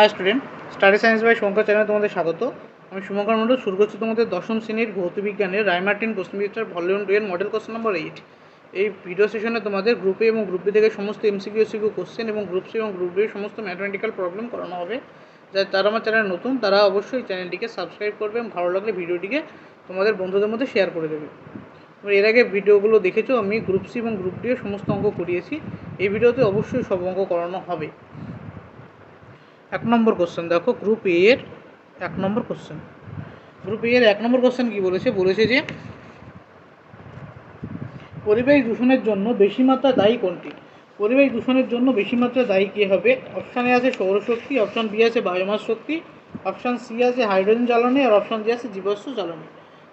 High student, study science by Shankar চ্যানেলে তোমাদের স্বাগত। আমি শুভঙ্কর মণ্ডল। শুরু করছি তোমাদের দশম শ্রেণীর ভৌতবিজ্ঞানের রায়মার্টিন কোশ্চেন পেপার ভলিউম 2 এর মডেল কোশ্চেন নম্বর 8। এই ভিডিও সেশনে তোমাদের গ্রুপ এ এবং গ্রুপ বি থেকে সমস্ত এমসিকিউ কোশ্চেন এবং গ্রুপ সি এবং গ্রুপ বি সমস্ত ম্যাথমেটিক্যাল প্রবলেম করানো হবে। যারা আমার চ্যানেল নতুন তারা অবশ্যই চ্যানেলটিকে সাবস্ক্রাইব করবে এবং ভালো লাগলে ভিডিওটিকে তোমাদের বন্ধুদের মধ্যে শেয়ার করে দেবে। এর আগে ভিডিওগুলো দেখেছো, আমি গ্রুপ সি এবং গ্রুপ ডি এর সমস্ত অঙ্ক করিয়েছি। এই ভিডিওতে অবশ্যই সব অঙ্ক করানো হবে। 1 নম্বর কোশ্চেন দেখো, গ্রুপ এ এর 1 নম্বর কোশ্চেন। গ্রুপ এ এর 1 নম্বর কোশ্চেন কি বলেছে যে পরিবেশ দূষণের জন্য বেশি মাত্রা দায়ী কোনটি? পরিবেশ দূষণের জন্য বেশি মাত্রা দায়ী কে হবে? অপশান এ আছে সৌরশক্তি, অপশান বি আছে বায়োমাস শক্তি, অপশান সি আছে হাইড্রোজেন জ্বালানি, আর অপশান ডি আছে জীবাশ্ম জ্বালানি।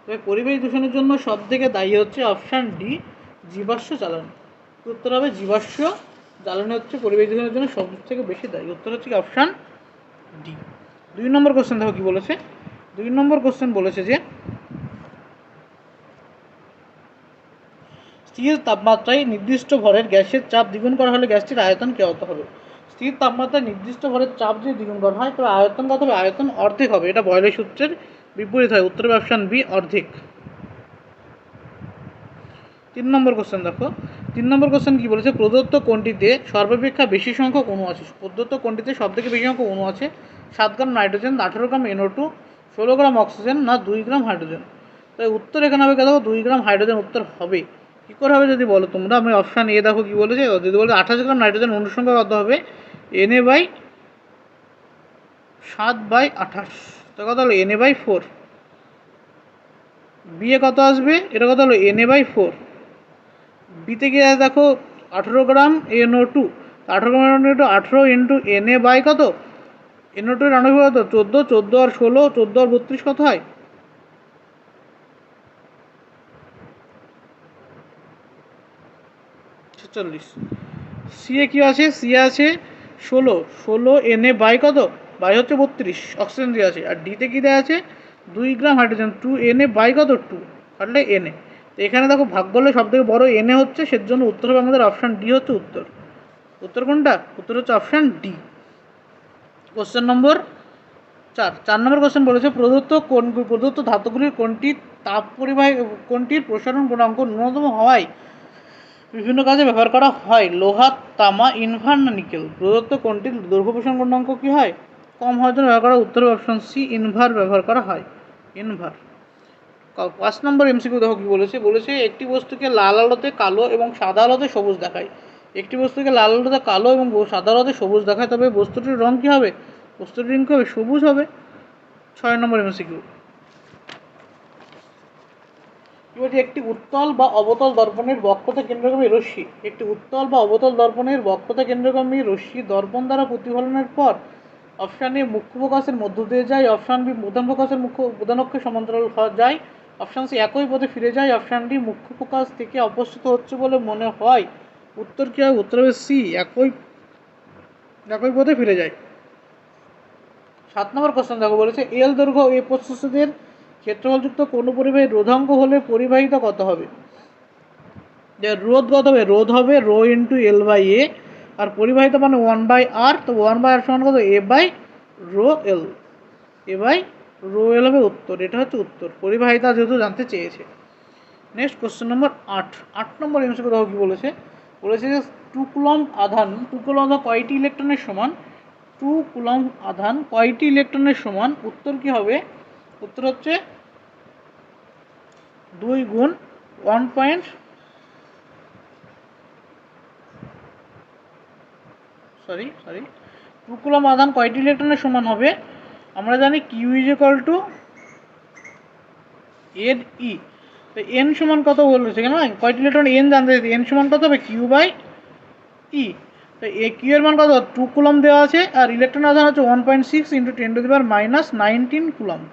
তবে পরিবেশ দূষণের জন্য সব থেকে দায়ী হচ্ছে অপশান ডি, জীবাশ্ম জ্বালানি। উত্তর হবে জীবাশ্ম জ্বালানি হচ্ছে পরিবেশ দূষণের জন্য সব থেকে বেশি দায়ী। উত্তর হচ্ছে কি অপশান ডি। 2 নম্বর কোশ্চেন দেখো কি বলেছে। 2 নম্বর কোশ্চেন বলেছে যে স্থির তাপমাত্রায় নির্দিষ্ট ভরের গ্যাসের চাপ দ্বিগুণ করা হলে গ্যাসটির আয়তন কত হবে? স্থির তাপমাত্রায় নির্দিষ্ট ভরের চাপ যদি দ্বিগুণ করা হয় তবে আয়তন কত হবে? আয়তন অর্ধেক হবে। এটা বয়লের সূত্রের বিপরীত হয়। উত্তর হবে অপশান বি, অর্ধেক। 3 নম্বর কোশ্চেন দেখো। 3 নম্বর কোশ্চেন কি বলেছে? প্রদত্ত কোণটিতে সর্বাপেক্ষা বেশি সংখ্যক অণু আছে। প্রদত্ত কোণটিতে সব থেকে বেশি সংখ্যক অণু আছে 7 গ্রাম নাইট্রোজেন, 18 গ্রাম NO2, 16 গ্রাম অক্সিজেন না 2 গ্রাম হাইড্রোজেন। তাই উত্তর এখানে হবে কত? 2 গ্রাম হাইড্রোজেন উত্তর হবে। কী করে হবে যদি বলো তোমরা? আমি অপশান এ দেখো কি বলেছে। যদি বলে 28 গ্রাম নাইট্রোজেন অণুর সংখ্যা কত হবে? Na/7/28। তো কত হলো? Na/4। বি এ কত আসবে? এটা কত হলো? Na/4। বিতে গিয়ে দেখো 18 gram NO2, 18 gram NO2, 18 into Na by কত? NO2 এর আণবিক কত? 14, 14 আর 16, 14 আর 32 কত হয়? 46। সি এ কি আছে? সি আছে 16, 16 Na বাই কত? বাই হচ্ছে 32, অক্সিজেন দিয়ে আছে। আর ডিতে কি দেওয়া আছে? 2 গ্রাম হাইড্রোজেন, 2 Na বাই কত? 2, তাহলে Na। তো এখানে দেখো ভাগ করলে সব থেকে বড় Na হচ্ছে, সেজন্য উত্তর হবে আমাদের অপশান ডি হচ্ছে উত্তর। উত্তর কোনটা? উত্তর হচ্ছে অপশান ডি। কোশ্চেন নম্বর 4 নম্বর কোশ্চেন বলেছে প্রদত্ত ধাতুগুলির কোনটির প্রসারণ গুণাঙ্ক ন্যূনতম হওয়ায় বিভিন্ন কাজে ব্যবহার করা হয়? লোহা, তামা, ইনভার না নিকেল? প্রদত্ত কোনটির দৈর্ঘ্য প্রসারণ গুণাঙ্ক কি হয়? কম হওয়ার জন্য ব্যবহার করা? উত্তর অপশন সি, ইনভার ব্যবহার করা হয়। ইনভার। 5 নম্বর এমসিকিউ দেখো কি বলেছে একটি বস্তুকে লাল আলোতে কালো এবং সাদা আলোতে সবুজ দেখায়। একটি বস্তুকে লাল আলোতে কালো এবং সাদা আলোতে সবুজ দেখায়, তবে বস্তুটির রং কী হবে? বস্তুটির রং কী হবে? সবুজ হবে। 6 নম্বর এমসিকিউ কি বলছে? একটি উত্তল বা অবতল দর্পণের বক্রতা কেন্দ্রগামী রশ্মি, একটি উত্তল বা অবতল দর্পণের বক্রতা কেন্দ্রগামী রশ্মি দর্পণ দ্বারা প্রতিফলনের পর অপশান এ মুখ্য ফোকাসের মধ্য দিয়ে যায়, অপশান বি প্রধান ফোকাসের প্রধান অক্ষের সমান্তরাল যায়, অপশান সি একই পথে ফিরে যায়, অপশান ডি মুখ্য ফোকাস থেকে অপসৃত হচ্ছে বলে মনে হয়। উত্তর কী হবে? উত্তর হবে সি, একই পথে ফিরে যায়। 7 নম্বর কোশ্চেন দেখো বলেছে এল দৈর্ঘ্য এ প্রস্থচ্ছেদের ক্ষেত্রফলযুক্ত কোনো পরিবাহীর রোধাঙ্ক হলে পরিবাহিতা কত হবে? রোধ কত হবে? রোধ হবে rho into L by A, আর পরিবাহিতা মানে 1/r। তো 1/r সমান কত? A by rho L. A by rho L হবে উত্তর। এটা হচ্ছে উত্তর। পরিবাহিতা যেহেতু জানতে চেয়েছে। Next question number 8 number MCQ দেখো কি বলেছে যে 2 কুলম্ব আধান কয়টি ইলেকট্রনের সমান? 2 কুলম্ব আধান কয়টি ইলেকট্রনের সমান? উত্তর কি হবে? উত্তর হচ্ছে 2 গুণ 2 কুলম্ব আধান কয়টি ইলেকট্রনের সমান হবে? আমরা জানি Q is equal to N E. তো এন সমান কত বলেছে? কেন কয়টি ইলেকট্রন এন জানতে চাইছি। এন সমান কত হবে? কিউ বাই ই। তো এ কিউ এর মান কত? 2 কুলম্ব দেওয়া আছে, আর ইলেকট্রন আধান হচ্ছে 1.6 ইন্টু 10⁻⁻19 কুলম্ব।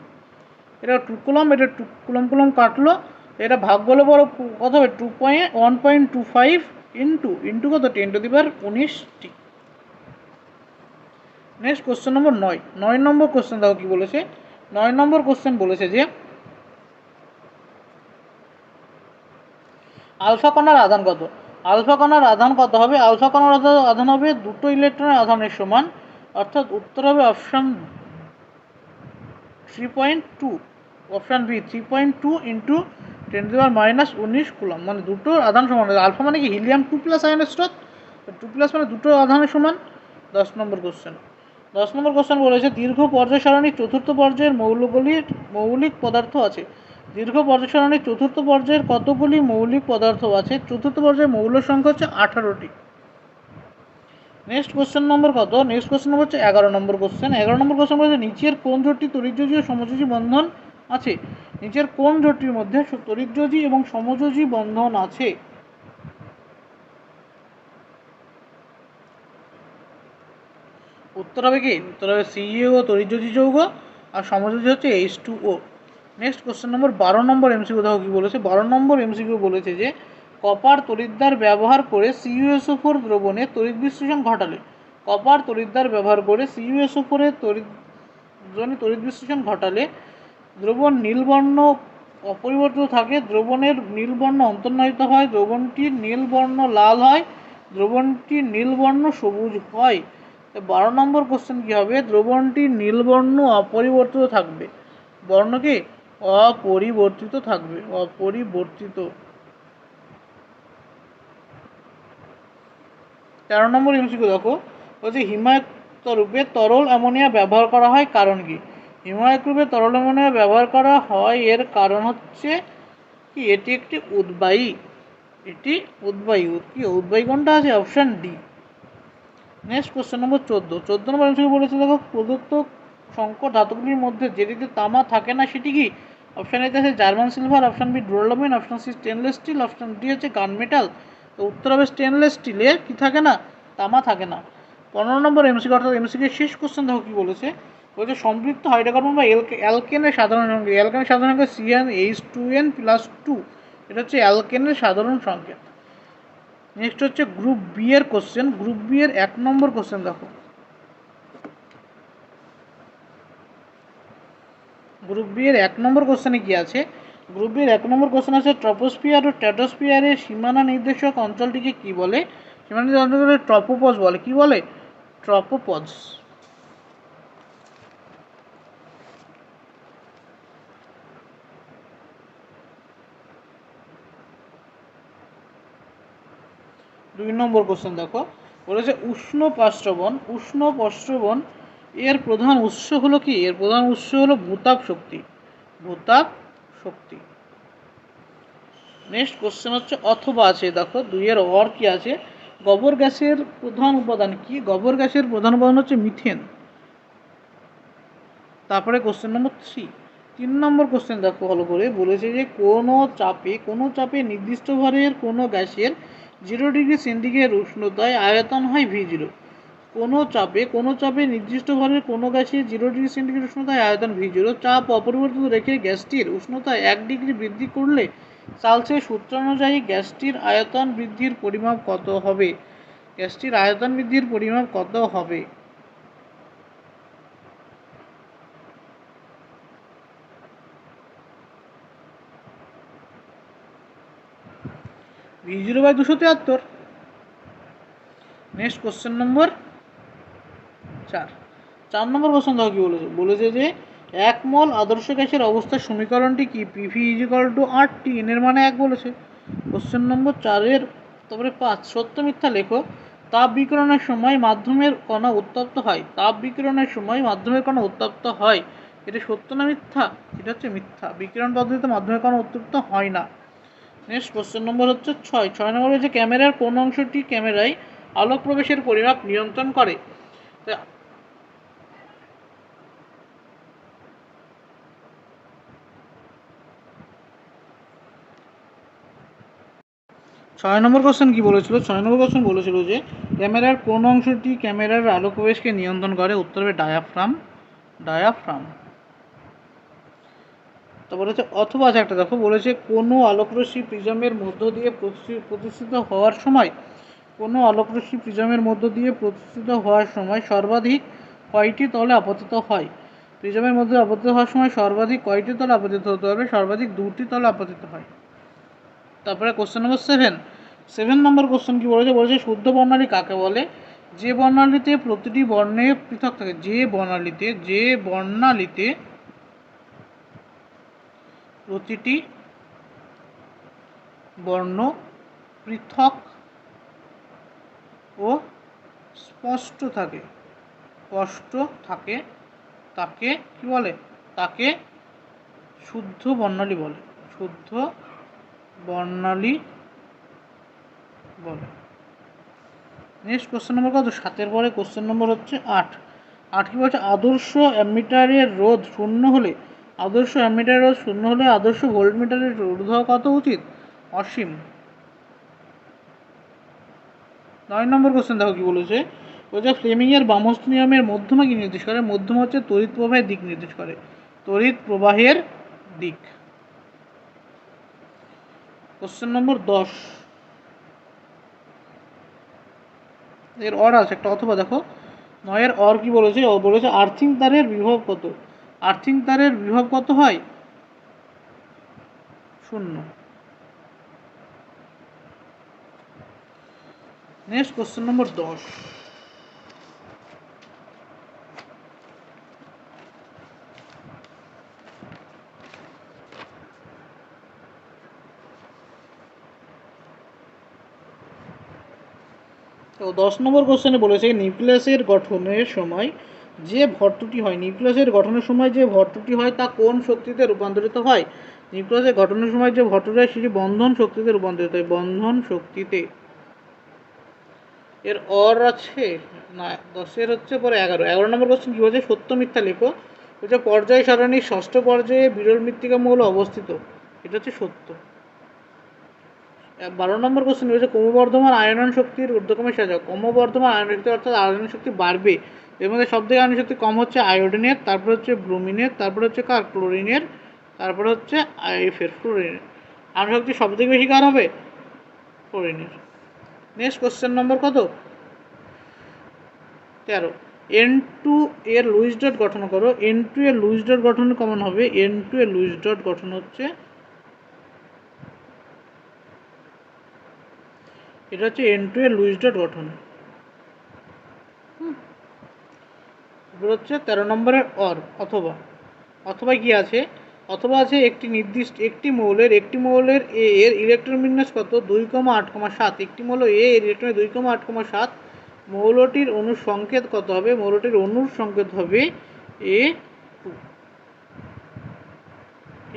এটা 2 কুলম্ব, এটা 2 কুলম্ব কাটলো, এটা ভাগ করলে বড় কত হবে? 1.25 ইন্টু কত? 10⁻19টি। নেক্সট কোশ্চেন নম্বর 9 নম্বর কোশ্চেন দেখো কি বলেছে। 9 নম্বর কোশ্চেন বলেছে যে আলফা কণার আধান কত? আলফা কণার আধান কত হবে? আলফা কণার আধান হবে দুটো ইলেকট্রনের আধানের সমান। অর্থাৎ উত্তর হবে option 3.2, option B 3.2 into 10⁻⁻19 coulomb, মানে দুটো আধান সমান। আলফা মানে কি হিলিয়াম 2+ আয়নের স্রোত, 2+ মানে দুটো আধানের সমান। 10 নম্বর কোশ্চেন। 10 নম্বর কোশ্চেন বলেছে দীর্ঘ পর্যায় সারণীর চতুর্থ পর্যায়ের মৌলগুলির মৌলিক পদার্থ আছে। দীর্ঘ পর্যায় সারণীর চতুর্থ পর্যায়ের কতগুলি মৌলিক পদার্থ আছে? চতুর্থ পর্যায়ের মৌল সংখ্যা হচ্ছে 18টি। নেক্সট কোশ্চেন নম্বর কত? নেক্সট কোশ্চেন নম্বর হচ্ছে 11 নম্বর কোশ্চেন। 11 নম্বর কোশ্চেন বলেছে নিচের কোন জোটটি তড়িৎযোজী ও সমযোজী বন্ধন আছে? নিচের কোন জোটটির মধ্যে তড়িৎযোজী এবং সমযোজী বন্ধন আছে? উত্তর হবে কি? উত্তর হবে CuO তড়িৎযোজী যৌগ, আর সমযোজী হচ্ছে H2O। নেক্সট কোশ্চেন নম্বর 12 নম্বর MCQ দেখো কি বলেছে। 12 নম্বর MCQ বলেছে যে কপার তড়িৎদ্বার ব্যবহার করে CuSO4 দ্রবণে তড়িৎ বিশ্লেষণ ঘটালে, কপার তড়িৎদ্বার ব্যবহার করে CuSO4 এর তড়িৎ বিশ্লেষণ ঘটালে দ্রবণ নীলবর্ণ অপরিবর্তিত থাকে, দ্রবণের নীলবর্ণ অন্তর্নিহিত হয়, দ্রবণটির নীলবর্ণ লাল হয়, দ্রবণটির নীলবর্ণ সবুজ হয়। 12 নম্বর কোশ্চেন কি হবে? দ্রবণটির নীলবর্ণ অপরিবর্তিত থাকবে। বর্ণ কি? অপরিবর্তিত থাকবে, অপরিবর্তিত। 13 নম্বর MCQ দেখো, বলছে হিমায়িত রূপে তরল অ্যামোনিয়া ব্যবহার করা হয় কারণ কি? হিমায়িত রূপে তরল অ্যামোনিয়া ব্যবহার করা হয় এর কারণ হচ্ছে কি? এটি একটি উদ্বায়ী, এটি উদ্বায়ী। কি উদ্বায়ী কোনটা আছে? Option D. নেক্সট কোশ্চেন নম্বর 14। 14 নম্বর MCQ বলেছে দেখো প্রদত্ত সংকর ধাতুগুলির মধ্যে যেটিতে তামা থাকে না সেটি কি? অপশান এতে আছে German silver, option B duralumin, option C stainless steel, option D হচ্ছে গান মেটাল। তো উত্তর হবে স্টেনলেস স্টিলে কি থাকে না? তামা থাকে না। 15 নম্বর MCQ অর্থাৎ MCQ শেষ কোশ্চেন দেখো কি বলেছে। বলছে সম্পৃক্ত হাইড্রোকার্বন বা অ্যালকেনের সাধারণ সংকেত। অ্যালকেনের সাধারণ সংকেত CnH2n+2, এটা হচ্ছে অ্যালকেনের সাধারণ সংকেত। নেক্সট হচ্ছে গ্রুপ বি এর কোশ্চেন। গ্রুপ বি এর 1 নম্বর কোশ্চেন দেখো। গ্রুপ বি এর 1 নম্বর কোশ্চেনে কি আছে? গ্রুপ বি এর 1 নম্বর কোশ্চেন আছে ট্রপোস্ফিয়ার ও স্ট্র্যাটোস্ফিয়ারের সীমানা নির্দেশক অঞ্চলটিকে কি বলে? সীমানা নির্দেশক অঞ্চলকে ট্রপোপজ বলে। কি বলে? ট্রপোপজ। দুই নম্বর কোশ্চেন দেখো, বলেছে উষ্ণ প্রস্রবণ। উষ্ণ প্রস্রবণ এর প্রধান উৎস হলো কি? এর প্রধান উৎস হলো ভূতাপ শক্তি, ভূতাপ শক্তি। নেক্সট কোশ্চেন হচ্ছে অথবা আছে দেখো 2 এর অর কি আছে? গোবর গ্যাসের প্রধান উপাদান কি? গোবর গ্যাসের প্রধান উপাদান হচ্ছে মিথেন। তারপরে কোশ্চেন নম্বর 3। 3 নম্বর কোশ্চেন দেখো ভালো করে, বলেছে যে কোনো চাপে নির্দিষ্ট ভরের কোনো গ্যাসের 0°C উষ্ণতায় আয়তন হয় V0। কোনো চাপে নির্দিষ্ট ভরের কোনো গ্যাসের 0°C উষ্ণতায় আয়তন V0। চাপ অপরিবর্তিত রেখে গ্যাসটির উষ্ণতা 1 ডিগ্রি বৃদ্ধি করলে চার্লসের সূত্র অনুযায়ী গ্যাসটির আয়তন বৃদ্ধির পরিমাপ কত হবে? গ্যাসটির আয়তন বৃদ্ধির পরিমাপ কত হবে? V0/273। নেক্সট কোশ্চেন নম্বর 4। 4 নম্বর কোশ্চেন দেখো কি বলেছে। বলেছে যে 1 মোল আদর্শ গ্যাসের অবস্থার সমীকরণটি কি? PV = RT, এর মানে 1 বলেছে। কোশ্চেন নম্বর 4 এর তারপরে 5 সত্য মিথ্যা লেখো। তাপ বিকিরণের সময় মাধ্যমের কণা উত্তপ্ত হয়। তাপ বিকিরণের সময় মাধ্যমের কণা উত্তপ্ত হয়, এটা সত্য না মিথ্যা? এটা হচ্ছে মিথ্যা। বিকিরণ পদ্ধতিতে মাধ্যমের কণা উত্তপ্ত হয় না। নেক্সট কোশ্চেন নম্বর হচ্ছে 6 নম্বর হচ্ছে ক্যামেরার কোন অংশটি ক্যামেরায় আলোক প্রবেশের পরিমাপ নিয়ন্ত্রণ করে? 6 নম্বর কোশ্চেন কি বলেছিল? 6 নম্বর কোশ্চেন বলেছিল যে ক্যামেরার কোন অংশটি ক্যামেরার আলোক প্রবেশকে নিয়ন্ত্রণ করে? উত্তর হবে ডায়াফ্রাম, ডায়াফ্রাম। তারপর হচ্ছে অথবা আছে একটা দেখো, বলেছে কোনো আলোকরশ্মি প্রিজমের মধ্য দিয়ে প্রতিষ্ঠিত হওয়ার সময়, কোনো আলোকরশ্মি প্রিজমের মধ্য দিয়ে প্রতিষ্ঠিত হওয়ার সময় সর্বাধিক কয়টি তলে আপতিত হয়? প্রিজমের মধ্যে আপতিত হওয়ার সময় সর্বাধিক কয়টি তলে আপতিত হতে হবে? সর্বাধিক 2টি তলে আপতিত হয়। তারপরে কোশ্চেন নম্বর 7 নম্বর কোশ্চেন কি বলেছে? বলেছে শুদ্ধ বর্ণালী কাকে বলে? যে বর্ণালীতে প্রতিটি বর্ণে পৃথক থাকে, যে বর্ণালীতে প্রতিটি বর্ণ পৃথক ও স্পষ্ট থাকে তাকে কি বলে? তাকে শুদ্ধ বর্ণালী বলে। নেক্সট কোশ্চেন নম্বর কত? 7 পরে কোশ্চেন নম্বর হচ্ছে 8 কি বলছে? আদর্শ অ্যামিটারের রোধ শূন্য হলে আদর্শ ভোল্টমিটারের রোধ হওয়া কত উচিত? অসীম। 9 নম্বর কোশ্চেন দেখো কি বলেছে। বলছে ফ্লেমিংয়ের বামস্ত নিয়মের মধ্যমা কি নির্দেশ করে? মধ্যমা হচ্ছে তড়িৎ প্রবাহের দিক নির্দেশ করে, তড়িৎ প্রবাহের দিক। কোশ্চেন নম্বর 10 এর অর আছে একটা, অথবা দেখো 9 এর অর কি বলেছে? বলেছে আর্থিং তারের বিভব কত? আর্থিং তারের বিভব কত হয়? 0। নেক্সট কোশ্চেন নম্বর 10 তো 10 নম্বর কোশ্চেনে বলেছে নিউক্লিয়াসের গঠনের সময় যে ভরত্বটি হয় তা কোন শক্তিতে রূপান্তরিত হয়? নিউক্লিয়াসের গঠনের সময় যে ভরত্বটি হয় সেটি বন্ধন শক্তিতে রূপান্তরিত হয়, বন্ধন শক্তিতে। এর অর আছে না? 10 হচ্ছে পরে 11 নম্বর কোশ্চেন কি বলছে? সত্য মিথ্যা লেখো। বলছে পর্যায় সারণীর ষষ্ঠ পর্যায়ে বিরল মৃত্তিকা মৌল অবস্থিত, এটা হচ্ছে সত্য। 12 নম্বর কোশ্চেন হচ্ছে ক্রমবর্ধমান আয়নন শক্তির ঊর্ধ্বক্রমে সাজা। ক্রমবর্ধমান আয়নন শক্তি অর্থাৎ আয়নন শক্তি বাড়বে। এর মধ্যে সব থেকে আয়নন শক্তি কম হচ্ছে আয়োডিনের, তারপর হচ্ছে ব্রোমিনের, তারপর হচ্ছে ক্লোরিনের, তারপর হচ্ছে ফ্লোরিনের। আয়নন শক্তি সব থেকে বেশি কার হবে? ক্লোরিনের। নেক্সট কোশ্চেন নম্বর কত? 13 N2 এর লুইস ডট গঠন করো। N2 এর লুইস ডট গঠন কেমন হবে? N2 এর লুইস ডট গঠন হচ্ছে এটা হচ্ছে N2 এর লুইস ডট গঠন। এবার হচ্ছে 13 নম্বরের অর, অথবা কি আছে? অথবা আছে একটি মৌলের এ এর ইলেকট্রন বিন্যাস কত? 2,8,7। একটি মৌল এ এর ইলেকট্রন 2,8,7। মৌলটির অণুর সংকেত কত হবে? মৌলটির অণুর সংকেত হবে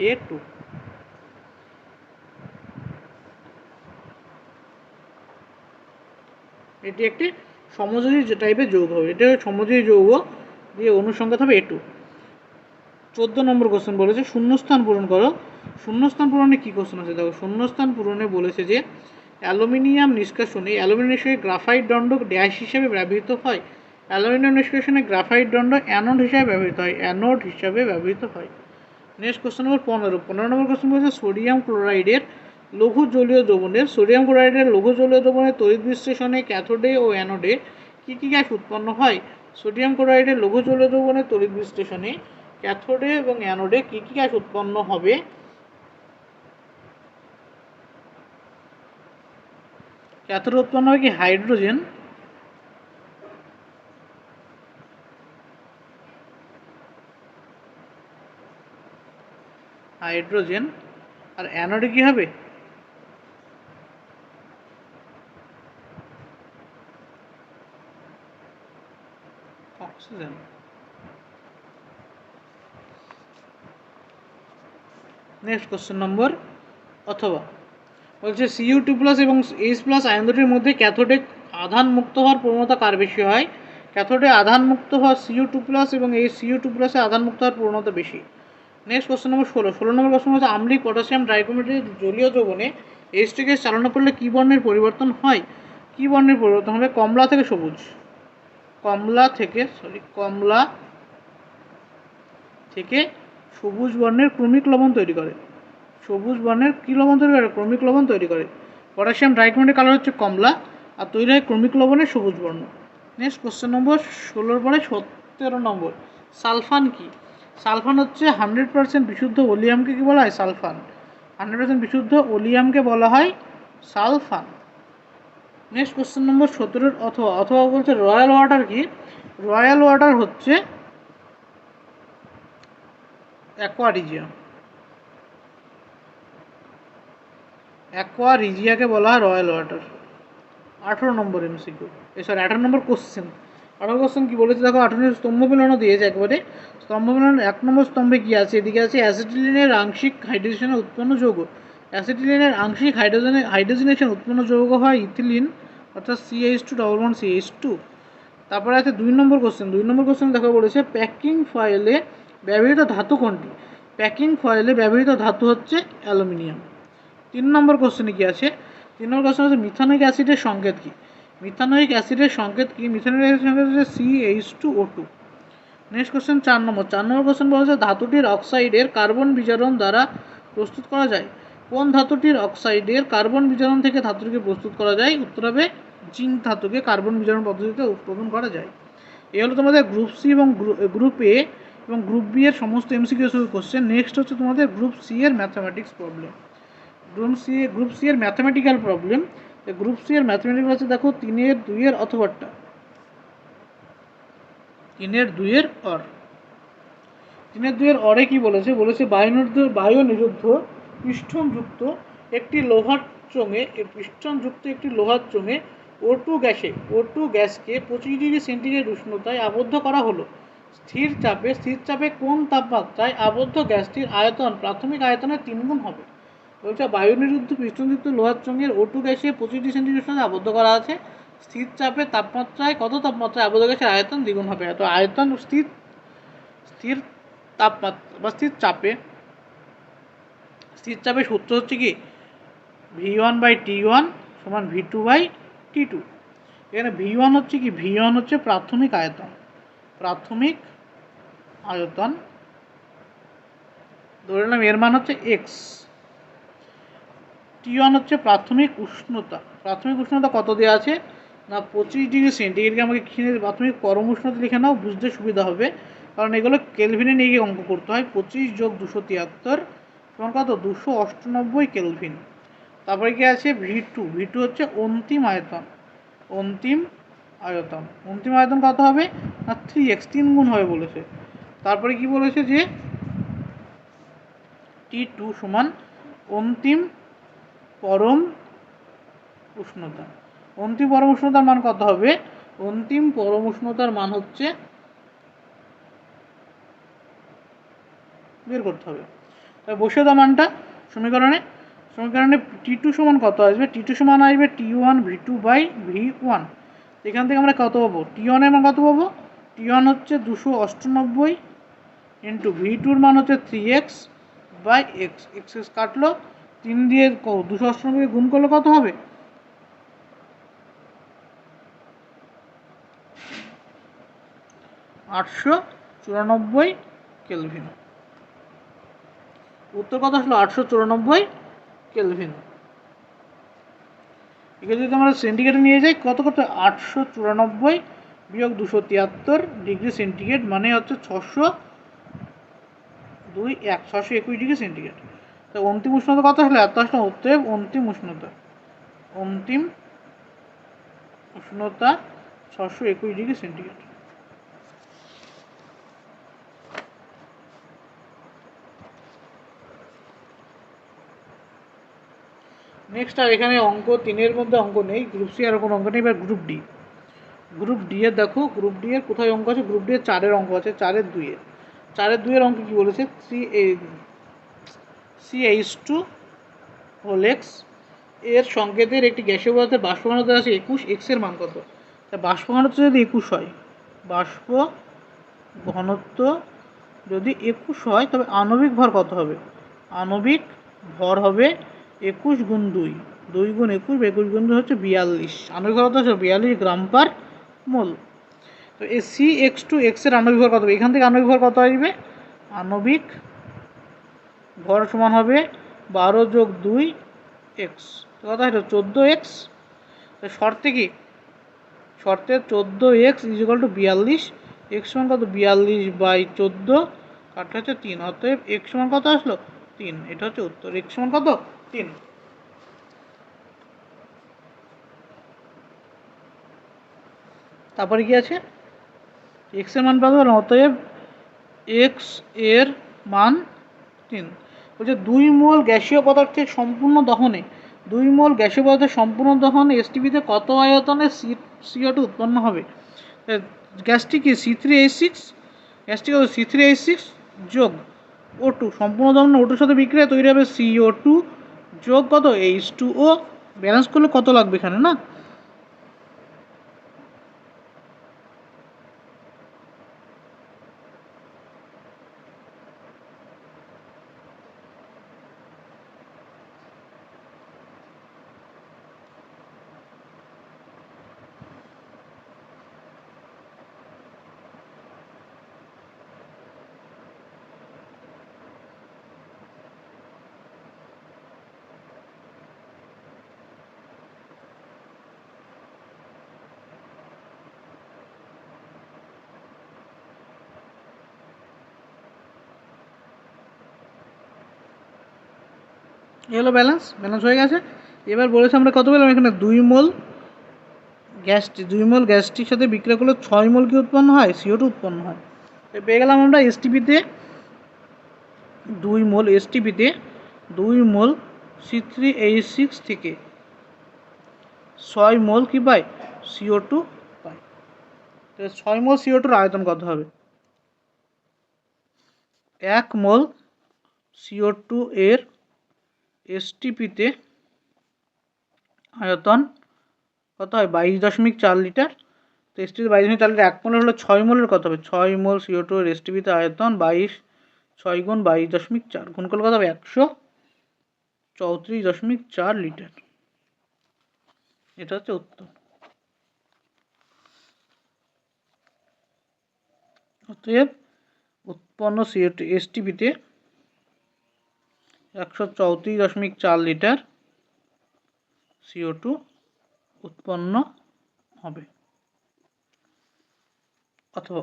A2। এটি একটি সমযোজী টাইপের যৌগ হবে, এটা সমযোজী যৌগ দিয়ে অণুর সংকেত হবে A2। 14 নম্বর কোশ্চেন বলেছে শূন্যস্থান পূরণ করো। শূন্যস্থান পূরণে কি কোশ্চেন আছে দেখো। শূন্যস্থান পূরণে বলেছে যে অ্যালুমিনিয়াম নিষ্কাশনে গ্রাফাইট দণ্ড ড্যাশ হিসাবে ব্যবহৃত হয়। অ্যালুমিনিয়াম নিষ্কাশনে গ্রাফাইট দণ্ড অ্যানোড হিসাবে ব্যবহৃত হয়। নেক্সট কোশ্চেন নম্বর 15 নম্বর কোশ্চেন বলেছে সোডিয়াম ক্লোরাইডের লঘু জলীয় দ্রবণের তড়িৎ বিশ্লেষণে ক্যাথোডে ও অ্যানোডে কী গ্যাস উৎপন্ন হয়? সোডিয়াম ক্লোরাইডের লঘু জলীয় দ্রবণের তড়িৎ বিশ্লেষণে ক্যাথোডে এবং অ্যানোডে কী গ্যাস উৎপন্ন হবে? ক্যাথোডে উৎপন্ন হবে কি? হাইড্রোজেন। আর অ্যানোডে কি হবে? অক্সিজেন। নেক্সট কোশ্চেন নম্বর অথবা বলছে Cu2+ এবং H+ আয়ন দুটির মধ্যে ক্যাথোডে আধান মুক্ত হওয়ার প্রবণতা কার বেশি হয়? ক্যাথোডে আধান মুক্ত হওয়া Cu2+ এবং এই Cu2+ এ আধান মুক্ত হওয়ার প্রবণতা বেশি। নেক্সট কোশ্চেন নম্বর 16 নম্বর কোশ্চেন হচ্ছে আম্লিক পটাশিয়াম ডাইক্রোমেটের জলীয় দ্রবণে H2 গ্যাস চালনা করলে কী বর্ণের পরিবর্তন হয়? কী বর্ণের পরিবর্তন হবে? কমলা থেকে সবুজ। কমলা থেকে সবুজ বর্ণের ক্রমিক লবণ তৈরি করে। ক্রমিক লবণ তৈরি করে। পটাশিয়াম ডাইক্রোমেটের কালার হচ্ছে কমলা আর তৈরি হয় ক্রমিক লবণের সবুজ বর্ণ। নেক্সট কোশ্চেন নম্বর 16 পরে 17 নম্বর সালফান কি? সালফান হচ্ছে 100% বিশুদ্ধ ওলিয়ামকে কি বলা হয়? সালফান। 100% বিশুদ্ধ ওলিয়ামকে বলা হয় সালফান। নেক্সট কোশ্চেন নম্বর 17 অথবা অথবা বলছে রয়্যাল ওয়াটার কি? রয়্যাল ওয়াটার হচ্ছে অ্যাকোয়ারিজিয়া। অ্যাকোয়ারিজিয়াকে বলা হয় রয়্যাল ওয়াটার। 18 নম্বর এমসিকিউ, সরি 18 নম্বর কোশ্চেন। 18 কোশ্চেন কী বলেছে দেখো, 18 স্তম্ভ মিলানো দিয়েছে একবারে। স্তম্ভ মিলানো 1 নম্বর স্তম্ভে কী আছে? এদিকে আছে অ্যাসিটিলিনের আংশিক হাইড্রোজেনে উৎপন্ন যৌগ। অ্যাসিটিলিনের আংশিক হাইড্রোজেনেশন উৎপন্ন যৌগ হয় ইথিলিন, অর্থাৎ CH2 তারপরে আছে 2 নম্বর কোশ্চেন। 2 নম্বর কোশ্চেন দেখো বলেছে প্যাকিং ফয়েলে ব্যবহৃত ধাতু কোনটি? প্যাকিং ফয়েলে ব্যবহৃত ধাতু হচ্ছে অ্যালুমিনিয়াম। 3 নম্বর কোশ্চেনে কী আছে? 3 নম্বর কোশ্চেন হচ্ছে মিথানোইক অ্যাসিডের সংকেত কী? মিথানোইক অ্যাসিডের সংকেত কী? মিথানোইক অ্যাসিডের সংকেত হচ্ছে CH2O2। নেক্সট কোশ্চেন 4 নম্বর। 4 নম্বর কোশ্চেন বলা হচ্ছে ধাতুটির অক্সাইডের কার্বন বিজারণ দ্বারা প্রস্তুত করা যায়। কোন ধাতুটির অক্সাইডের কার্বন বিজারণ থেকে ধাতুটিকে প্রস্তুত করা যায়? উত্তর হবে জিঙ্ক ধাতুকে কার্বন বিজারণ পদ্ধতিতে উৎপাদন করা যায়। এই হলো তোমাদের গ্রুপ সি এবং গ্রুপ এ এবং গ্রুপ বি এর সমস্ত এমসিকিউ কোশ্চেন। নেক্সট হচ্ছে তোমাদের গ্রুপ সি এর ম্যাথামেটিক্স প্রবলেম। গ্রুপ সি এর ম্যাথামেটিক্যাল প্রবলেম। গ্রুপ সি এর ম্যাথামেটিক্যাল আছে দেখো 3-2 অথবাটা 3-2 অর। 3-2 অরে কি বলেছে? বলেছে বায়ু নিরুদ্ধ পিস্টনযুক্ত একটি লোহার চোঙে O2 গ্যাসকে 25 ডিগ্রি সেন্টিগ্রেড উষ্ণতায় আবদ্ধ করা হলো। স্থির চাপে কোন তাপমাত্রায় আবদ্ধ গ্যাসটির আয়তন প্রাথমিক আয়তনের 3 গুণ হবে? বলছে বায়ু নিরুদ্ধ পিস্টনযুক্ত লোহার চোঙের O2 গ্যাসে 25 ডিগ্রি সেন্টিগ্রেড উষ্ণতায় আবদ্ধ করা আছে। স্থির চাপে কত তাপমাত্রায় আবদ্ধ গ্যাসের আয়তন দ্বিগুণ হবে? তো আয়তন স্থির তাপমাত্রা বা স্থির চাপে সূত্র হচ্ছে কি V1/T1 সমান V2/T2। এখানে V1 হচ্ছে কি? V1 হচ্ছে প্রাথমিক আয়তন ধরে নিলাম, এর মান হচ্ছে x। T1 হচ্ছে প্রাথমিক উষ্ণতা কত দেওয়া আছে না 25 ডিগ্রি সেন্টিগ্রেডকে আমাকে প্রাথমিক পরম উষ্ণতা লিখে নাও, বুঝতে সুবিধা হবে, কারণ এগুলো কেলভিনে নিয়ে গিয়ে অঙ্ক করতে হয়। 25 + 273 সমান কত? 298 কেলভিন। তারপরে কি আছে? V2 হচ্ছে অন্তিম আয়তন কত হবে না 3x, 3 গুণ হবে বলেছে। তারপরে কি বলেছে যে T2 সমান অন্তিম পরম উষ্ণতার মান কত হবে? অন্তিম পরম উষ্ণতার মান হচ্ছে বের করতে হবে। তাই বসিয়ে দাও মানটা সমীকরণে। T2 সমান কত আসবে? T2 সমান আসবে T1 V2/V1। এখান থেকে আমরা কত পাবো? T1 এর মান কত পাবো? T1 হচ্ছে 298 ইন্টু V2-র মান হচ্ছে 3x/x। x কাটলো, 3 দিয়ে 298 গুণ করলে কত হবে? 894 কেলভিন। উত্তর কত আসলো? 894 কেলভিন। এখানে যদি আমরা সেন্টিগ্রেডে নিয়ে যাই কত 894 বিয়োগ 273 ডিগ্রি সেন্টিগ্রেড মানে হচ্ছে 621 ডিগ্রি সেন্টিগ্রেড। তো অন্তিম উষ্ণতা কত আসলে? এত আসলে অতএব অন্তিম উষ্ণতা 621 ডিগ্রি সেন্টিগ্রেড। নেক্সট আর এখানে অঙ্ক 3-এর মধ্যে অঙ্ক নেই, গ্রুপ সি আর কোনো অঙ্ক নেই। এবার গ্রুপ ডি এর দেখো, গ্রুপ ডি এর কোথায় অঙ্ক আছে? গ্রুপ ডি এর 4-এর অঙ্ক আছে, 4-এর অঙ্ক কি বলেছে? CH2OX এর সংকেতের একটি গ্যাসীয় পদার্থের বাষ্প ঘনত্ব আছে 21, x এর মান কত? বাষ্প ঘনত্ব যদি 21 হয়, তবে আণবিক ভর কত হবে? আণবিক ভর হবে 21 গুণ 2, 2 গুণ 21, 21 গুণ 2 হচ্ছে 42। আণবিক ভর কত হচ্ছে? 42 গ্রাম পার মোল। তো এই CH2X এর আণবিক ভর কত হবে? এখান থেকে আণবিক ভর কত আসবে? আণবিক ভর সমান হবে 12 + 2 x, কত হলো 14x। শর্তে 14x = 42, x সমান কত? 42/14 কাটা হচ্ছে 3, অতএব x সমান কত আসলো? 3। এটা হচ্ছে উত্তর, x সমান কত? 3। তারপরে কি আছে, এক্স এর মান পাবো, অতএব এক্স এর মান 3। বলছে 2 মোল গ্যাসীয় পদার্থের সম্পূর্ণ দহনে 2 মোল গ্যাসীয় পদার্থের সম্পূর্ণ দহনে এসটিপিতে কত আয়তনে CO2 উৎপন্ন হবে। গ্যাসটি কি C3H6, গ্যাসটি কত C3H6 যোগ O2, সম্পূর্ণ দহনে O2 সাথে বিক্রিয়া তৈরি হবে CO2 যোগ কত H2O। ব্যালেন্স করলে কত লাগবে এখানে না, এ হলো ব্যালেন্স হয়ে গেছে। এবার বলেছে আমরা কত পেলাম এখানে 2 মোল গ্যাসটির সাথে বিক্রিয়া করলে 6 মোল কি উৎপন্ন হয়, CO2 উৎপন্ন হয়। পেয়ে গেলাম আমরা এসটিপিতে 2 মোল C3H6 থেকে 6 মোল কি পাই, CO2 পাই। 6 মোল CO2 আয়তন কত হবে, 1 মোল CO2 এর এসটিপিতে আয়তন কত হয় 22.4 লিটার। তো এসটিপিতে 22.4 লিটার, 1 মোলের হলো 6 মোলের কত হবে, 6 মোল CO2 এর এসটিপিতে আয়তন 6 গুণ 22.4 গুণ করলে কত হবে 134.4 লিটার। এটা হচ্ছে উত্তর। অতএব উৎপন্ন CO2 এসটিপিতে 134.4 লিটার CO2 উৎপন্ন হবে। অথবা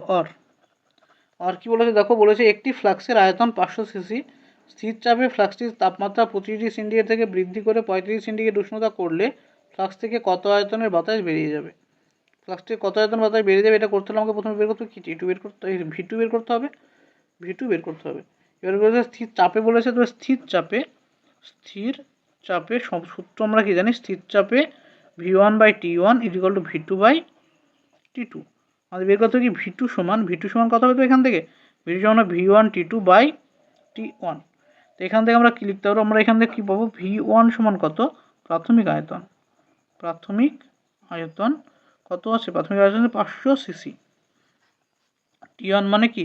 আর কি বলেছে দেখো, বলেছে একটি ফ্লাক্সের আয়তন 500 সিসি, স্থির চাপে ফ্লাক্সটির তাপমাত্রা 25 সেন্টিগ্রেড থেকে বৃদ্ধি করে 35 সেন্টিগ্রেড উষ্ণতা করলে ফ্লাক্স থেকে কত আয়তনের বাতাস বেরিয়ে যাবে। ফ্লাক্স থেকে কত আয়তন বাতাস বেরিয়ে যাবে এটা করতে হলে আমাকে প্রথমে বের করতে হবে কি, টি2 বের করতে হবে, V2 বের করতে হবে, V2 বের করতে হবে। এবার বলেছে স্থির চাপে, বলেছে তো স্থির চাপে সব সূত্র আমরা কি জানি, স্থির চাপে V1/T1 = V2/T2। আমাদের বের করতে হবে কি V2 সমান কত হবে, তো এখান থেকে V2 সমান V1T2/T1। তো এখান থেকে আমরা কি লিখতে পারবো, আমরা এখান থেকে কি পাবো, V1 সমান কত, প্রাথমিক আয়তন কত আছে, প্রাথমিক আয়তন 500 সিসি। T1 মানে কি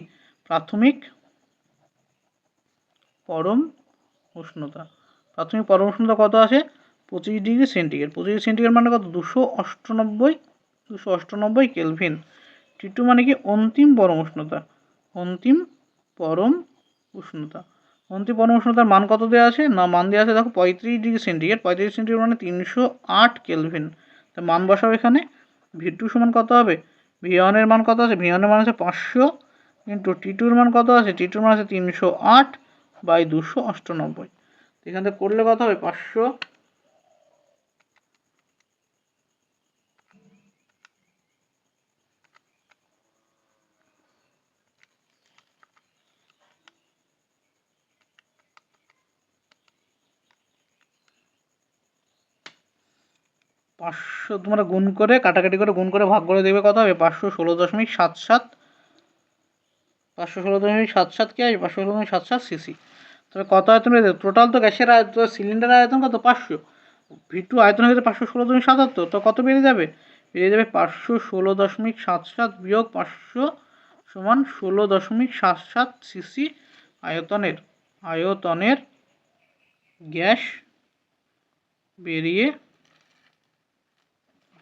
প্রাথমিক পরম উষ্ণতা। প্রাথমিক পরম উষ্ণতা কত আছে 25 ডিগ্রি সেন্টিগ্রেড। 25 সেন্টিগ্রেড মানে কত 298 কেলভিন। T2 মানে কি অন্তিম পরম উষ্ণতার মান কত দেওয়া আছে না, মান দেওয়া আছে দেখো 35 ডিগ্রি সেন্টিগ্রেড। 35 সেন্টিগ্রেড মানে 308 কেলভিন। তো মান বসাও এখানে। V2 সমান কত হবে, V1 এর মান কত আছে, V1 এর মান আছে 500 ইন্টু T2 এর মান কত আছে, T2 এর মান আছে 308/298। এখান থেকে করলে কত হবে 500 তোমরা গুণ করে কাটাকাটি করে গুণ করে ভাগ করে দেবে কত হবে 516.77 কি আছে 516.77 সিসি। তবে কত আয়তন বেড়ে যাবে, টোটাল তো গ্যাসের আয়তন সিলিন্ডারের আয়তন কত 500, V2 আয়তন হয়ে যাবে 516.77, তো কত বেড়ে যাবে 516.77 বিয়োগ 500 সমান 16.77 সিসি আয়তনের গ্যাস বেরিয়ে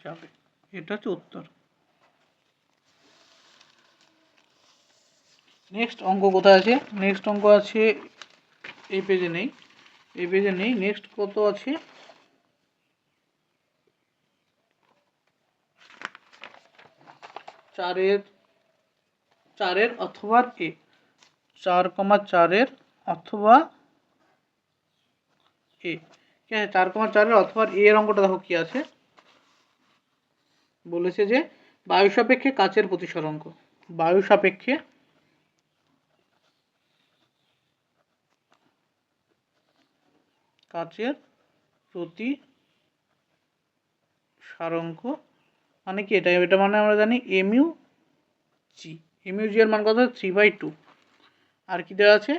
যাবে। এটা হচ্ছে উত্তর। নেক্সট অঙ্ক কোথায় আছে, নেক্সট অঙ্ক আছে এই পেজে নেই, নেক্সট কত আছে, চারের অথবা এ 4,4 অথবা এ, ঠিক আছে 4,4 অথবা এ এর অঙ্কটা দেখো কি আছে, বলেছে যে বায়ু সাপেক্ষে কাচের প্রতিসরাঙ্ক। বায়ু সাপেক্ষে কাচের প্রতিসরাঙ্ক মানে কি? এটা মানে আমরা জানি এমইউ জি। এমইউ জি এর মান কত? 3/2। আর কি দেওয়া আছে?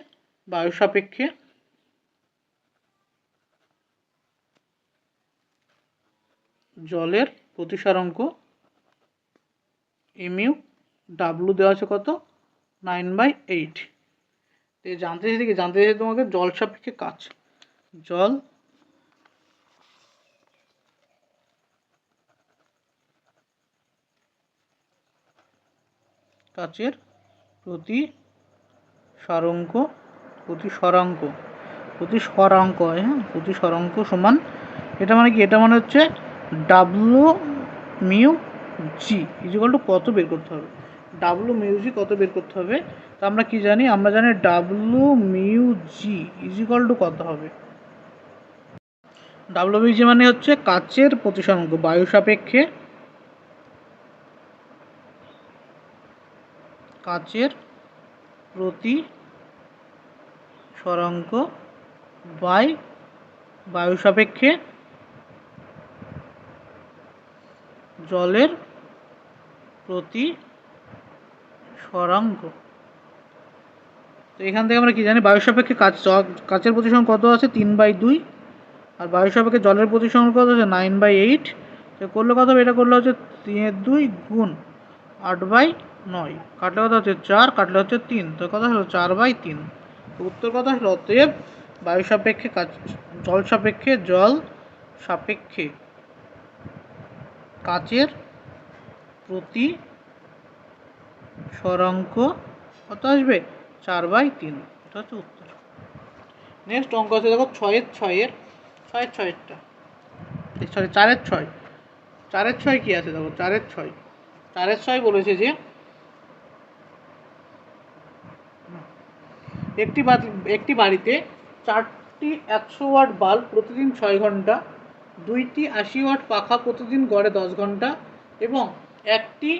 বায়ু সাপেক্ষে জলের প্রতিসরাঙ্ক এমইউ ডাব্লু দেওয়া আছে কত? 9/8। জানতে চাইছে তোমাকে জল সাপেক্ষে কাচ। জল কাচের প্রতিসরাঙ্ক সমান এটা মানে কি? এটা মানে হচ্ছে ডাব্লু মিউ জি ইজিক্যাল টু কত বের করতে হবে? ডাব্লু মিউ জি কত বের করতে হবে? তা আমরা কি জানি? আমরা জানি ডাব্লু মিউ জি ইজিক্যাল টু কত হবে? ডাব্লু মিউ জি মানে হচ্ছে কাচের প্রতিসরাঙ্ক বায়ু সাপেক্ষে কাচের প্রতিসরাঙ্ক বাই বায়ু সাপেক্ষে জলের প্রতিসরাঙ্ক। তো এখান থেকে আমরা কি জানি? বায়ু সাপেক্ষে কাচের প্রতিসরাঙ্ক কত আছে? 3/2। আর বায়ু সাপেক্ষে জলের প্রতিসরাঙ্ক কত আছে? 9/8। তো করলে কত হবে? এটা করলে হচ্ছে 3/2 গুণ 8/9, কাটলে কত হচ্ছে? 4, কাটলে হচ্ছে 3। তো কত হলো? 4/3। তো উত্তর কত হলো? অতএব বায়ু সাপেক্ষে জল সাপেক্ষে কাচের প্রতিসরাঙ্ক কত আসবে? 4/3। এটা হচ্ছে উত্তর। নেক্সট অঙ্ক আছে দেখো 6/6 4/6 কি আছে দেখো? 4/6 বলেছে যে একটি বাড়িতে 4টি 100 ওয়াট বাল্ব প্রতিদিন 6 ঘন্টা, 2টি 80 ওয়াট পাখা প্রতিদিন গড়ে 10 ঘন্টা এবং একটি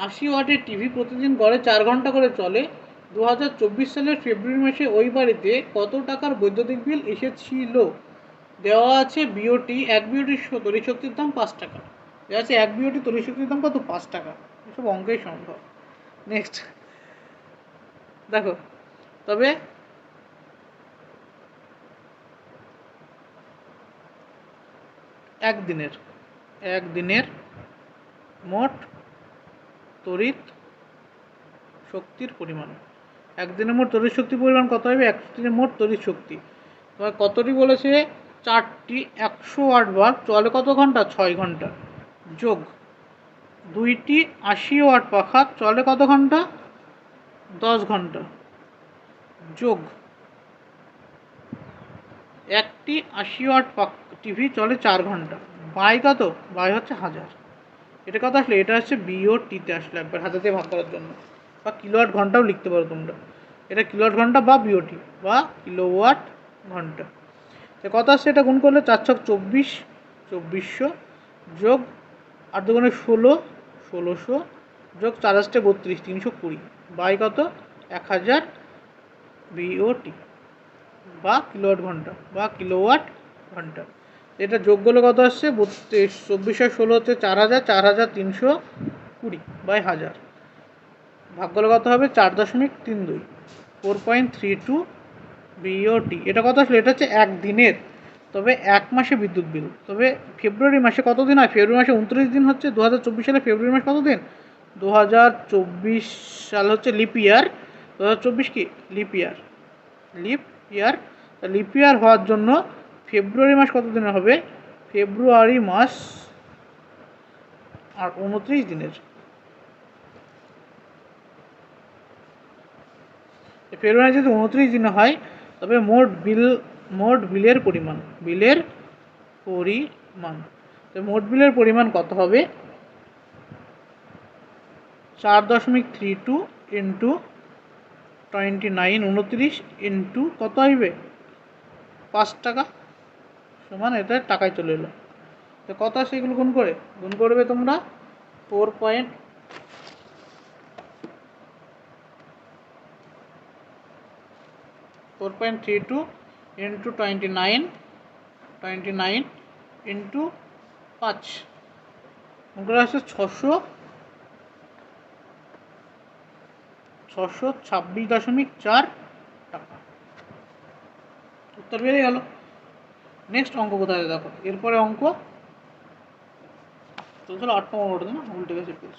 80 ওয়াটের টিভি প্রতিদিন গড়ে 4 ঘন্টা করে চলে। 2024 সালের ফেব্রুয়ারি মাসে ওই বাড়িতে কত টাকার বৈদ্যুতিক বিল এসেছিল? দেওয়া আছে বিওটি, 1 বিওটি তড়িৎ শক্তির দাম 5 টাকা। দেওয়া আছে 1 বিওটি তড়িৎ শক্তির দাম কত? 5 টাকা। এসব অঙ্কেই সম্ভব। নেক্সট দেখো, তবে একদিনের মোট তড়িৎ শক্তির পরিমাণ। একদিনের মোট তড়িৎ শক্তির পরিমাণ কত হবে? একদিনের মোট তড়িৎ শক্তি তোমার কতটি বলেছে? 4টি 100 ওয়াট বাল্ব চলে কত ঘন্টা? 6 ঘন্টা, যোগ 2টি 80 ওয়াট পাখা চলে কত ঘন্টা? 10 ঘন্টা, যোগ একটি 80 ওয়াট টিভি চলে 4 ঘন্টা, বাই কত? বাই হচ্ছে 1000। এটা কত আসলে? এটা হচ্ছে বিওটিতে আসলে, একবার 1000 দিয়ে ভাগ করার জন্য, বা কিলোওয়াট ঘন্টাও লিখতে পারো তোমরা। এটা কিলোওয়াট ঘন্টা বা বিওটি বা কিলোওয়াট ঘন্টা। তো কত আসছে? এটা গুণ করলে 4 ছক 24, 2400, যোগ 8 দুগুণে 16, 1600, যোগ 4 আসছে 32, 320, বাই কত? 1000 বিওটি বা কিলোওয়াট ঘন্টা বা কিলোওয়াট ঘন্টা। এটা যোগ করলে কত আসছে? 32, 24 আর 16 হচ্ছে 4000, 4320 বাই 1000, ভাগ করলে কত হবে? 4.32, 4.32 বিওটি। এটা কত আসলে? এটা হচ্ছে একদিনের। তবে এক মাসে বিদ্যুৎ বিল। তবে ফেব্রুয়ারি মাসে কত দিন হয়? ফেব্রুয়ারি মাসে 29 দিন হচ্ছে। 2024 সালে ফেব্রুয়ারি মাস কত দিন? 2024 সাল হচ্ছে লিপ ইয়ার। 2024 কি? লিপ ইয়ার। লিপ ইয়ার হওয়ার জন্য ফেব্রুয়ারি মাস কত দিনের হবে? ফেব্রুয়ারি মাস আর 29 দিনের। ফেব্রুয়ারি যদি 29 দিনে হয়, তবে মোট বিলের পরিমাণ তো মোট বিলের পরিমাণ কত হবে? 4.32 ইন্টু 29 ইন্টু কত আসবে? 5 টাকা, সমান এটা টাকায় চলে এলো। তো কত আসে? এগুলো গুণ করবে তোমরা 4.32 into 29 into 5 অঙ্কটা আছে 626.4 টাকা। উত্তর বেরিয়ে গেল। নেক্সট অঙ্ক কোথায় দেখো, এরপরে অঙ্ক তো চলো 8 নম্বর ওটা না উল্টে গেছে প্লিজ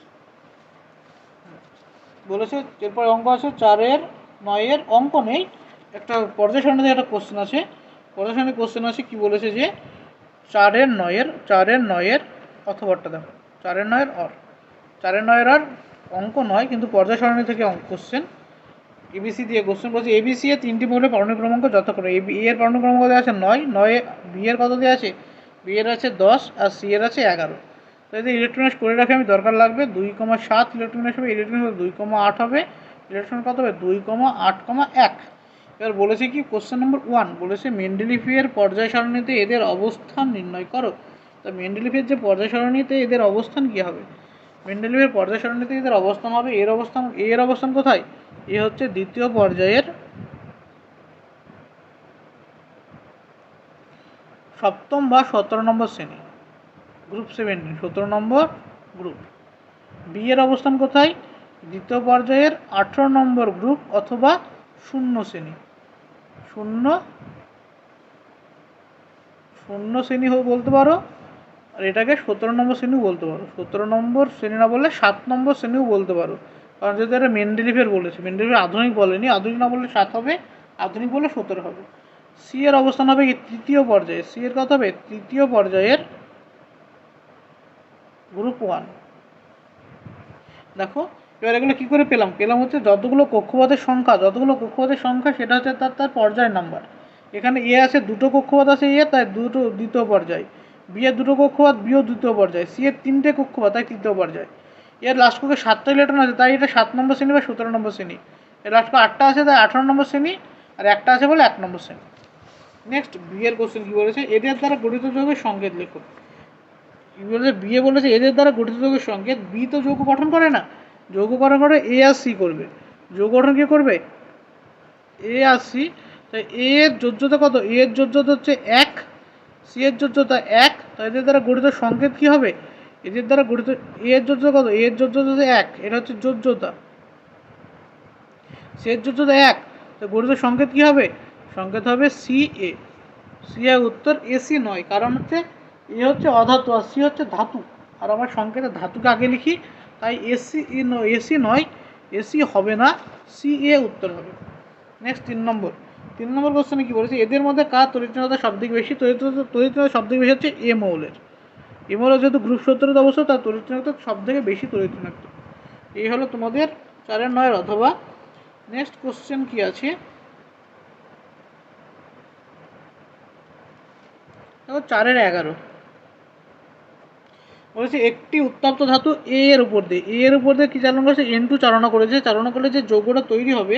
বলেছে। এরপরে অঙ্ক আছে 4-9 অঙ্ক নেই, একটা পর্যায় সারণী থেকে একটা কোশ্চেন আছে। পর্যায় সারণী কোশ্চেন আছে কি বলেছে যে 4-9 অথবাটা দেখো 4-9 অর 4-9 আর অঙ্ক নয় কিন্তু পর্যায় সারণী থেকে অঙ্ক কোশ্চেন এবিসি দিয়ে কোশ্চেন বলছে এবিসি এর 3টি মৌলের পারমাণবিক ক্রমাঙ্ক যথাক্রমে এ এর পারমাণবিক ক্রমাঙ্ক দেওয়া আছে 9 বি এর কত দেওয়া আছে, বি এর আছে 10 আর সি এর আছে 11। তো যদি ইলেকট্রনিক্স করে রাখে আমি দরকার লাগবে 2,7 ইলেকট্রনিক্স হবে, ইলেকট্রনিক্স 2,8 হবে, ইলেকট্রন কত হবে 2,8,1। এবার বলেছে কি কোশ্চেন নম্বর 1 বলেছে মেন্ডেলিফের পর্যায় সারণীতে এদের অবস্থান নির্ণয় করো। তো মেন্ডেলিফের যে পর্যায় সারণীতে এদের অবস্থান কী হবে, মেন্ডেলিফের পর্যায় সারণীতে এদের অবস্থান হবে এর অবস্থান কোথায়, এ হচ্ছে দ্বিতীয় পর্যায়ের 7ম বা 17 নম্বর শ্রেণী, গ্রুপ 17 17 নম্বর গ্রুপ। বি এর অবস্থান কোথায়, দ্বিতীয় পর্যায়ের 18 নম্বর গ্রুপ অথবা 0 শ্রেণী, 0 শ্রেণী বলতে পারো, আর এটাকে 17 নম্বর শ্রেণীও বলতে পারো। 17 নম্বর শ্রেণী না বললে 7 নম্বর শ্রেণীও বলতে পারো, কারণ যদি এটা মেন্ডেলিফের বলেছে, মেন্ডেলিফের আধুনিক বলেনি, আধুনিক না বললে 7 হবে, আধুনিক বললে 17 হবে। সি এর অবস্থান হবে কি তৃতীয় পর্যায়ে, সি এর কত হবে তৃতীয় পর্যায়ের গ্রুপ 1। দেখো এবার এগুলো কী করে পেলাম হচ্ছে যতগুলো কক্ষপথের সংখ্যা সেটা হচ্ছে তার পর্যায় নাম্বার। এখানে এ আছে দুটো কক্ষপথ আছে এ তাই দুটো দ্বিতীয় পর্যায়, বি এর দুটো কক্ষপথ বিও দ্বিতীয় পর্যায়, সি এর 3টে কক্ষপথ তাই তৃতীয় পর্যায়, এর লাস্ট কক্ষে 7টা ইলেকট্রন আছে তাই এটা 7 নম্বর শ্রেণী বা 17 নম্বর শ্রেণী, এর লাস্ট 8টা আছে তাই 18 নম্বর শ্রেণী, আর একটা আছে বলে 1 নম্বর শ্রেণী। নেক্সট বি এর কোশ্চেন কী বলেছে, এদের দ্বারা গঠিত যৌগের সংকেত লেখো। কী বলেছে বি এ বলেছে এদের দ্বারা গঠিত যৌগের সংকেত, বি তো যৌগ গঠন করে না, যৌগ গঠন করে এ আর সি করবে, যৌগ গঠন কী করবে এ আর সি। তাই এ এর যোজ্যতা কত, এ এর যোজ্যতা হচ্ছে 1, সি এর যোজ্যতা 1, তাই এদের দ্বারা গঠিত সংকেত কী হবে, এদের দ্বারা গঠিত এ এর যোজ্যতা কত, এ এর যোজ্যতা হচ্ছে 1, এটা হচ্ছে যোজ্যতা, সি এর যোজ্যতা 1, তো গঠিত সংকেত কী হবে, সংকেত হবে সি এ। সি এর উত্তর এসি নয়, কারণ হচ্ছে এ হচ্ছে অধাতু আর সি হচ্ছে ধাতু, আর আমার সংকেতে ধাতুকে আগে লিখি, তাই এসি নয়, এসি হবে না, সি এ উত্তর হবে। নেক্সট 3 নম্বর কোশ্চেনে কী বলেছে, এদের মধ্যে কার তড়িৎচঞ্চলতা সবথেকে বেশি, তড়িৎচঞ্চলতা সবথেকে বেশি হচ্ছে এ মৌলের। এ মৌলের যেহেতু গ্রুপ 17 অবস্থা তার তড়িৎচঞ্চলতা সবথেকে বেশি তড়িৎচঞ্চলতা। এই হলো তোমাদের 4-9 অথবা। নেক্সট কোশ্চেন কি আছে দেখো 4-11 বলেছে একটি উত্তপ্ত ধাতু এ এর উপর দিয়ে কি চালনা করেছে N2 চালনা করলে যে যৌগটা তৈরি হবে,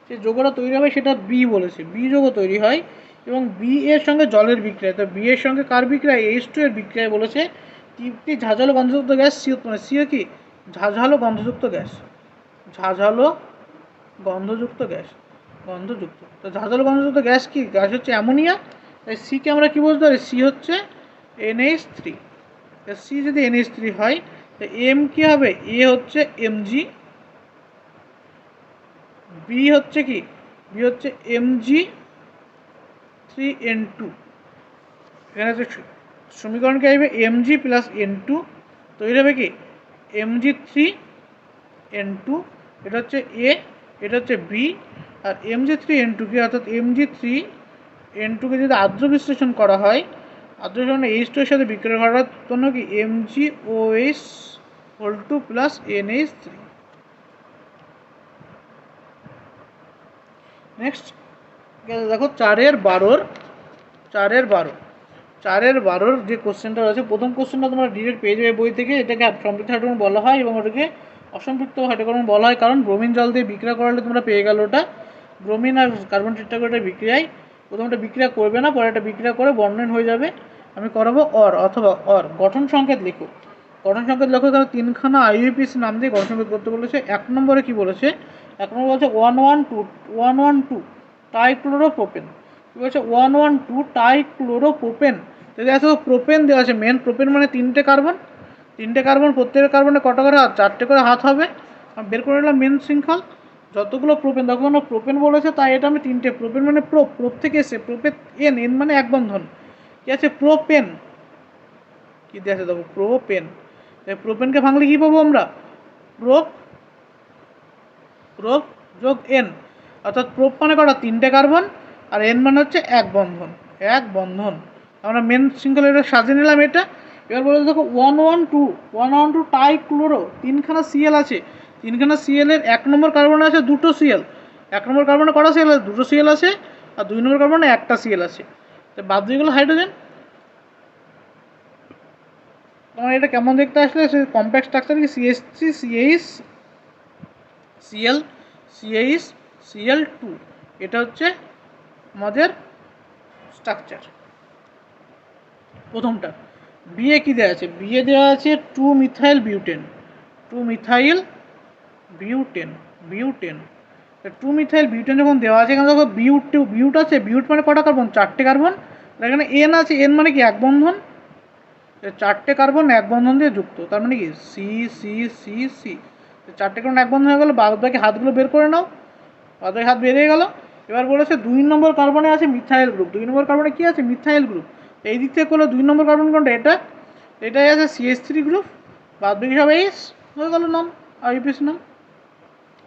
যে যৌগটা তৈরি হবে সেটা বি বলেছে, বি যৌগ তৈরি হয় এবং বি এর সঙ্গে জলের বিক্রিয়া, তো বি এর সঙ্গে কার বিক্রিয়া H2 এর বিক্রিয়া বলেছে তিনটি ঝাঁঝালো গন্ধযুক্ত গ্যাস সি উৎপন্ন, সিও কি ঝাঁঝালো গন্ধযুক্ত গ্যাস, তো ঝাঁঝালো গন্ধযুক্ত গ্যাস কি গ্যাস হচ্ছে অ্যামোনিয়া, তাই সিকে আমরা কি বলতে পারি, সি হচ্ছে NH3। সি যদি NH3 হয় তো এম কী হবে, এ হচ্ছে Mg, বি হচ্ছে কি Mg3N2, এখানে হচ্ছে সমীকরণ কি আসবে Mg প্লাস N2, তৈরি হবে কি Mg3N2, এটা হচ্ছে এ, এটা হচ্ছে বি, আর Mg3N2 কি অর্থাৎ Mg3N2কে যদি আদ্র বিশ্লেষণ করা হয়, আদ্র বিশ্লেষণে H2 এর সাথে বিক্রিয়া করার জন্য কি MgOH2 প্লাস NH3। নেক্সট দেখো 4-12 যে কোশ্চেনটা আছে, প্রথম কোশ্চেনটা তোমরা ডিরেক্ট পেয়ে যাবে বই থেকে, এটাকে সম্পৃক্ত হাইড্রোকার্বন বলা হয় এবং ওটাকে অসম্পৃক্ত হাইড্রোকার্বন বলা হয়, কারণ ব্রোমিন জল দিয়ে বিক্রিয়া করালে তোমরা পেয়ে গেল ওটা ব্রোমিন আর কার্বন টেট্রাক্লোরাইডের বিক্রিয়ায়, প্রথমটা বিক্রিয়া করবে না, পরে একটা বিক্রিয়া করে বর্ণন হয়ে যাবে। আমি করাবো অর গঠন সংকেত লিখো। গঠন সংকেত লক্ষ্য করে 3খানা IUPAC নাম দিয়ে গঠন সংকেত করতে বলেছে। 1 নম্বরে কি বলেছে, 1 নম্বরে বলছে 112 টাইক্লোরোপ্রোপেন। কি বলছে 112 টাইক্লোরোপ্রোপেন। যদি আছে প্রোপেন দেওয়া আছে, মেন প্রোপেন মানে 3টে কার্বন, প্রত্যেকের কার্বনে কটা করে হাত, 4টে করে হাত হবে। বের করে নিলাম মেন শৃঙ্খল যতগুলো প্রোপেন, ততগুলো প্রোপেন বলেছে, তাই এটা আমি 3টে প্রোপেন মানে প্রোপ থেকে এসে প্রোপেন এন মানে এক বন্ধন, কি আছে প্রোপেন, কি দিয়ে আছে দেখো প্রোপেন। প্রোপেনকে ভাঙলে কি পাবো আমরা, প্রোপ যোগ এন, অর্থাৎ প্রোপ মানে কটা 3টে কার্বন, আর এন মানে হচ্ছে এক বন্ধন। আমরা মেন শৃঙ্খল এটা সাজিয়ে নিলাম। এটা এবার বলে দেখো 112 টাইক্লোরো, 3খানা সিএল আছে, 3খানা সিএল এর 1 নম্বর কার্বনে আছে 2টো সিএল। 1 নম্বর কার্বনে কটা সিএল আছে, 2টো সিএল আছে, আর 2 নম্বর কার্বনে 1টা সিএল আছে। তো বাদ দিয়ে গেলো হাইড্রোজেন। তোমার এটা কেমন দেখতে আসলে, কম্প্যাক্ট স্ট্রাকচার কি CH3 CH CL CH2, এটা হচ্ছে আমাদের স্ট্রাকচার প্রথমটা। বিয়ে কি দেওয়া আছে, বিয়ে দেওয়া আছে 2 মিথাইল বিউটেন। 2 মিথাইল বিউটেন যখন দেওয়া আছে, এখানে দেখো বিউট আছে, বিউট মানে কটা কার্বন, 4টে কার্বন। এখানে এন আছে, এন মানে কি এক বন্ধন, 4টে কার্বন এক বন্ধন দিয়ে যুক্ত, তার মানে কি সি সি সি সি, 4টে কার্বন এক বন্ধন হয়ে গেলো। বাদ বাকি হাতগুলো বের করে নাও, বাদ বাকি হাত বেরিয়ে গেল। এবার বলেছে 2 নম্বর কার্বনে আছে মিথাইল গ্রুপ। 2 নম্বর কার্বনে কি আছে, মিথাইল গ্রুপ। এই দিক থেকে করলে 2 নম্বর কার্বন কোনটা, এটাই আছে CH3 গ্রুপ। বাদ বাকি সব এইস হয়ে গেল নাম, IUPAC নাম,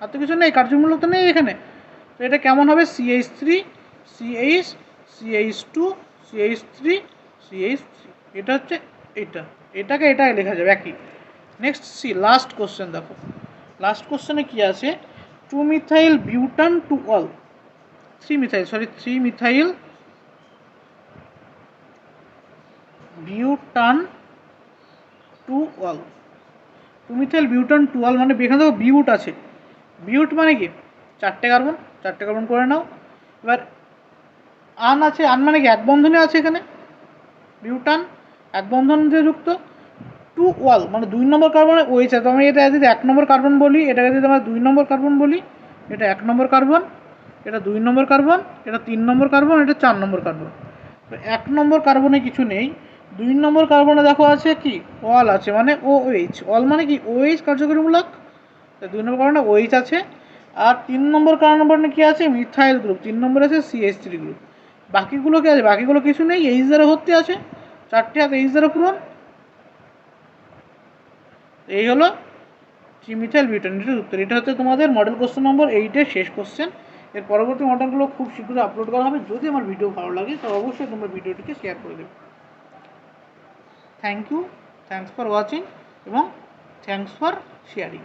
আর তো কিছু নেই, কার্যমূলক তো নেই এখানে। তো এটা কেমন হবে, CH3 CH CH2 CH3 CH3, এটা হচ্ছে এটাকে লেখা যাবে একই। নেক্সট সি, লাস্ট কোশ্চেন দেখো। লাস্ট কোশ্চেনে কি আছে, 2 methyl বিউটান to all, 3 methyl বিউটান to all. 2 methyl বিউটান to all মানে এখানে দেখো বিউট আছে, বিউট মানে কি 4টে কার্বন করে নাও। এবার আন আছে, আন মানে কি এক বন্ধনে আছে, এখানে বিউটান এক বন্ধন দিয়ে যুক্ত। টু ওয়াল মানে 2 নম্বর কার্বনে ওইচ আছে। আমি এটা যদি 1 নম্বর কার্বন বলি, এটাকে যদি আমরা 2 নম্বর কার্বন বলি, এটা 1 নম্বর কার্বন, এটা 2 নম্বর কার্বন, এটা 3 নম্বর কার্বন, এটা 4 নম্বর কার্বন। 1 নম্বর কার্বনে কিছু নেই, 2 নম্বর কার্বনে দেখো আছে কি ওয়াল আছে, মানে OH, ওয়াল মানে কি OH কার্যকরীমূলক, 2 নম্বর কার্বনে OH আছে। আর 3 নম্বর কার্বনে কি আছে, মিথাইল গ্রুপ, 3 নম্বরে আছে CH3 গ্রুপ। বাকিগুলো কি আছে, বাকিগুলো কিছু নেই, H দ্বারা ভর্তি আছে, 4টে হাত H দ্বারা পূরণ। এই হলো 3 মিথাইল বিউটান, এটার উত্তর। এটা হচ্ছে তোমাদের মডেল কোশ্চেন নম্বর 8-এর শেষ কোশ্চেন। এর পরবর্তী মডেলগুলো খুব শীঘ্রই আপলোড করা হবে। যদি আমার ভিডিও ভালো লাগে তো অবশ্যই তোমরা ভিডিওটিকে শেয়ার করে দেবে। থ্যাংকস ফর ওয়াচিং এবং থ্যাংকস ফর শেয়ারিং।